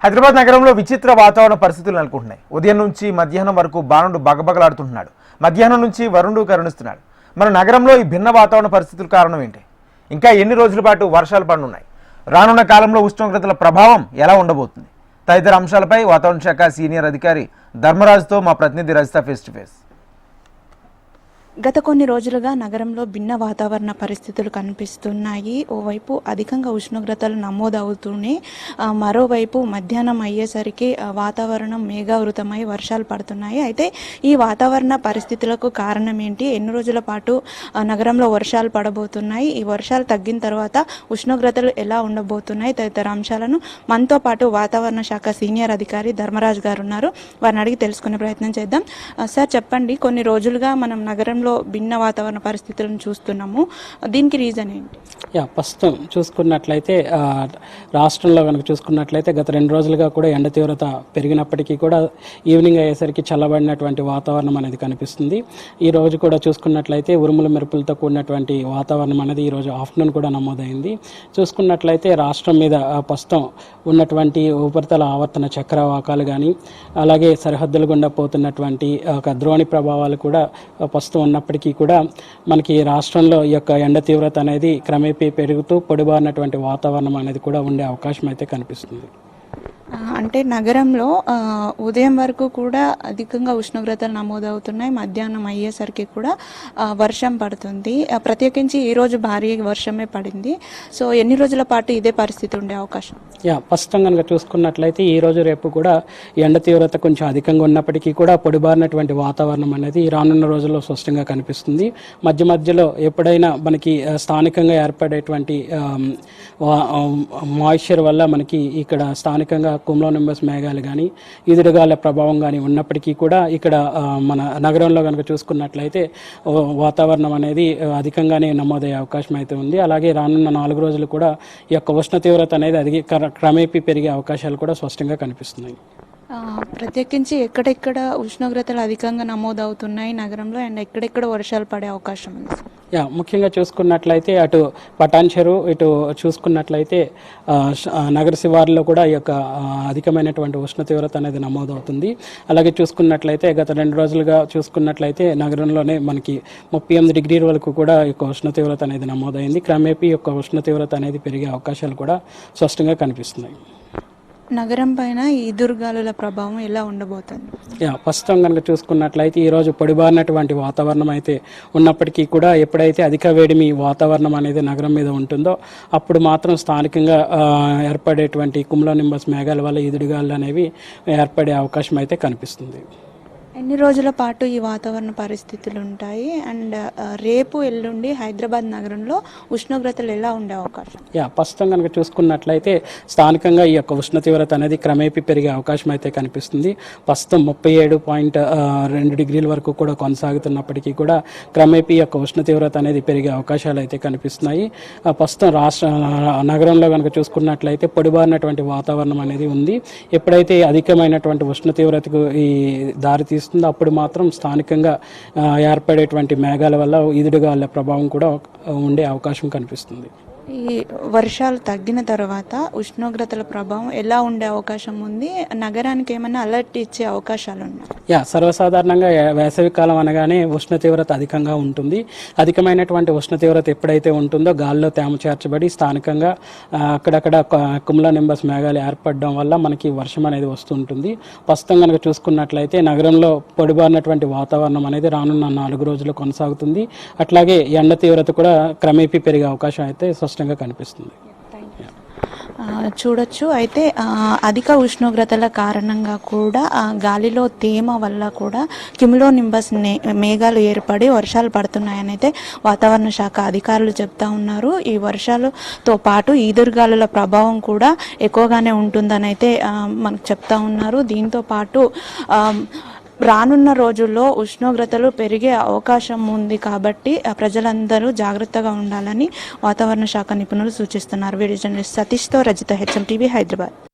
హైదరాబాద్ నగరంలో విచిత్ర వాతావరణ పరిస్థితులు నెలకొంటున్నాయి. ఉదయం నుంచి మధ్యాహ్నం వరకు బాణుడు బగబగలాడుతుంటున్నాడు. మధ్యాహ్నం నుంచి వరుణుడు కరుణిస్తున్నాడు. మన నగరంలో ఈ భిన్న వాతావరణ పరిస్థితుల కారణం ఏంటి? ఇంకా ఎన్ని రోజుల పాటు వర్షాలు పడనున్నాయి? రానున్న కాలంలో ఉష్ణోగ్రతల ప్రభావం ఎలా ఉండబోతుంది? తదితర అంశాలపై వాతావరణ శాఖ సీనియర్ అధికారి ధర్మరాజుతో మా ప్రతినిధి రజిత ఫేస్ టు ఫేస్. గత కొన్ని రోజులుగా నగరంలో భిన్న వాతావరణ పరిస్థితులు కనిపిస్తున్నాయి. ఓవైపు అధికంగా ఉష్ణోగ్రతలు నమోదవుతూనే మరోవైపు మధ్యాహ్నం అయ్యేసరికి వాతావరణం మేఘావృతమై వర్షాలు పడుతున్నాయి. అయితే ఈ వాతావరణ పరిస్థితులకు కారణం ఏంటి? ఎన్ని రోజుల పాటు నగరంలో వర్షాలు పడబోతున్నాయి? ఈ వర్షాలు తగ్గిన తర్వాత ఉష్ణోగ్రతలు ఎలా ఉండబోతున్నాయి? తదితర అంశాలను మనతో పాటు వాతావరణ శాఖ సీనియర్ అధికారి ధర్మరాజు గారు ఉన్నారు. వారిని అడిగి తెలుసుకునే ప్రయత్నం చేద్దాం. సార్ చెప్పండి, కొన్ని రోజులుగా మనం నగరంలో భిన్న వాతావరణ పరిస్థితులను చూస్తున్నాము. దీనికి రీజన్ ఏంటి? ప్రస్తుతం చూసుకున్నట్లయితే రాష్ట్రంలో కనుక చూసుకున్నట్లయితే గత 2 రోజులుగా కూడా ఎండ తీవ్రత పెరిగినప్పటికీ కూడా ఈవినింగ్ అయ్యేసరికి చల్లబడినటువంటి వాతావరణం అనేది కనిపిస్తుంది. ఈ రోజు కూడా చూసుకున్నట్లయితే ఉరుముల మెరుపులతో కూడినటువంటి వాతావరణం అనేది ఈ రోజు ఆఫ్టర్నూన్ కూడా నమోదైంది. చూసుకున్నట్లయితే రాష్ట్రం మీద ప్రస్తుతం ఉన్నటువంటి ఉపరితల ఆవర్తన చక్రవాకాలు కానీ అలాగే సరిహద్దులు గుండా పోతున్నటువంటి ఒక ద్రోణి ప్రభావాలు కూడా ప్రస్తుతం ఉన్నప్పటికీ కూడా మనకి రాష్ట్రంలో ఈ యొక్క ఎండ తీవ్రత అనేది క్రమేపీ పెరుగుతూ పొడిబారినటువంటి వాతావరణం అనేది కూడా ఉండే అవకాశం అయితే కనిపిస్తుంది. అంటే నగరంలో ఉదయం వరకు కూడా అధికంగా ఉష్ణోగ్రతలు నమోదవుతున్నాయి. మధ్యాహ్నం అయ్యేసరికి కూడా వర్షం పడుతుంది. ప్రత్యేకించి ఈరోజు భారీ వర్షమే పడింది. సో ఎన్ని రోజుల పాటు ఇదే పరిస్థితి ఉండే అవకాశం? ప్రస్తుతం కనుక చూసుకున్నట్లయితే ఈ రోజు రేపు కూడా ఎండ తీవ్రత కొంచెం అధికంగా ఉన్నప్పటికీ కూడా పొడిబారినటువంటి వాతావరణం అనేది రానున్న రోజుల్లో స్పష్టంగా కనిపిస్తుంది. మధ్య మధ్యలో ఎప్పుడైనా మనకి స్థానికంగా ఏర్పడేటువంటి మాయిశ్చర్ వల్ల మనకి ఇక్కడ స్థానికంగా కుమ్లోనింబస్ మేఘాలు కానీ ఈదురుగాల ప్రభావం కానీ ఉన్నప్పటికీ కూడా ఇక్కడ మన నగరంలో కనుక చూసుకున్నట్లయితే వాతావరణం అనేది అధికంగానే నమోదయ్యే అవకాశం అయితే ఉంది. అలాగే రానున్న 4 రోజులు కూడా ఈ యొక్క ఉష్ణ తీవ్రత అనేది క్రమేపీ పెరిగే అవకాశాలు కూడా స్పష్టంగా కనిపిస్తున్నాయి. ప్రత్యేకించి ఎక్కడెక్కడ ఉష్ణోగ్రతలు అధికంగా నమోదవుతున్నాయి నగరంలో అండ్ ఎక్కడెక్కడ వర్షాలు పడే అవకాశం ఉంది? ముఖ్యంగా చూసుకున్నట్లయితే అటు పటాన్ చెరువు ఇటు చూసుకున్నట్లయితే నగర శివార్లో కూడా ఈ యొక్క అధికమైనటువంటి ఉష్ణ తీవ్రత అనేది నమోదవుతుంది. అలాగే చూసుకున్నట్లయితే గత 2 రోజులుగా చూసుకున్నట్లయితే నగరంలోనే మనకి 38 డిగ్రీల వరకు కూడా ఈ యొక్క ఉష్ణ తీవ్రత అనేది నమోదైంది. క్రమేపీ యొక్క ఉష్ణ తీవ్రత అనేది పెరిగే అవకాశాలు కూడా స్పష్టంగా కనిపిస్తున్నాయి. నగరం పైన ఈ దుర్గాలుల ప్రభావం ఎలా ఉండబోతుంది? ప్రస్తుతం కనుక చూసుకున్నట్లయితే ఈరోజు పొడిబారినటువంటి వాతావరణం అయితే ఉన్నప్పటికీ కూడా ఎప్పుడైతే అధిక వేడిమి వాతావరణం అనేది నగరం మీద ఉంటుందో అప్పుడు మాత్రం స్థానికంగా ఏర్పడేటువంటి కుమ్లోనింబస్ మేఘాల వల్ల ఈదురుగాలు అనేవి ఏర్పడే అవకాశం అయితే కనిపిస్తుంది. ఎన్ని రోజుల పాటు ఈ వాతావరణ పరిస్థితులు ఉంటాయి అండ్ రేపు ఎల్లుండి హైదరాబాద్ నగరంలో ఉష్ణోగ్రతలు ఎలా ఉండే అవకాశం? ప్రస్తుతం కనుక చూసుకున్నట్లయితే స్థానికంగా ఈ యొక్క ఉష్ణ తీవ్రత అనేది క్రమేపీ పెరిగే అవకాశం అయితే కనిపిస్తుంది. ప్రస్తుతం 37.2 డిగ్రీల వరకు కూడా కొనసాగుతున్నప్పటికీ కూడా క్రమేపీ ఈ యొక్క ఉష్ణ తీవ్రత అనేది పెరిగే అవకాశాలు అయితే కనిపిస్తున్నాయి. ప్రస్తుతం నగరంలో కనుక చూసుకున్నట్లయితే పొడిబారినటువంటి వాతావరణం అనేది ఉంది. ఎప్పుడైతే అధికమైనటువంటి ఉష్ణ తీవ్రతకు ఈ దారి తీస్తుందో అప్పుడు మాత్రం స్థానికంగా ఏర్పడేటువంటి మేఘాల వల్ల ఈదురుగాల ప్రభావం కూడా ఉండే అవకాశం కనిపిస్తుంది. ఈ వర్షాలు తగ్గిన తర్వాత ఉష్ణోగ్రతల ప్రభావం ఎలా ఉండే అవకాశం ఉంది? నగరానికి ఏమైనా అలర్ట్ ఇచ్చే అవకాశాలు ఉన్నాయి? సర్వసాధారణంగా వేసవి కాలం అనగానే ఉష్ణ తీవ్రత అధికంగా ఉంటుంది. అధికమైనటువంటి ఉష్ణ తీవ్రత ఎప్పుడైతే ఉంటుందో గాల్లో తేమ చేర్చబడి స్థానికంగా అక్కడక్కడ కుమ్లోనింబస్ మేఘాలు ఏర్పడడం వల్ల మనకి వర్షం అనేది వస్తుంటుంది. ప్రస్తుతం కనుక చూసుకున్నట్లయితే నగరంలో పొడిబారినటువంటి వాతావరణం అనేది రానున్న 4 రోజులు కొనసాగుతుంది. అట్లాగే ఎండ తీవ్రత కూడా క్రమేపీ పెరిగే అవకాశం అయితే కనిపిస్తుంది. చూడొచ్చు. అయితే అధిక ఉష్ణోగ్రతల కారణంగా కూడా గాలిలో తేమ వల్ల కూడా క్యుములోనింబస్ మేఘాలు ఏర్పడి వర్షాలు పడుతున్నాయని అయితే వాతావరణ శాఖ అధికారులు చెప్తా ఉన్నారు. ఈ వర్షాలతో పాటు ఈదురుగాలుల ప్రభావం కూడా ఎక్కువగానే ఉంటుందని అయితే మనకు చెప్తా ఉన్నారు. దీంతో పాటు రానున్న రోజుల్లో ఉష్ణోగ్రతలు పెరిగే అవకాశం ఉంది కాబట్టి ప్రజలందరూ జాగ్రత్తగా ఉండాలని వాతావరణ శాఖ నిపుణులు సూచిస్తున్నారు. వీడియో జర్నలిస్ట్ సతీష్తో రజిత, HM టీవీ, హైదరాబాద్.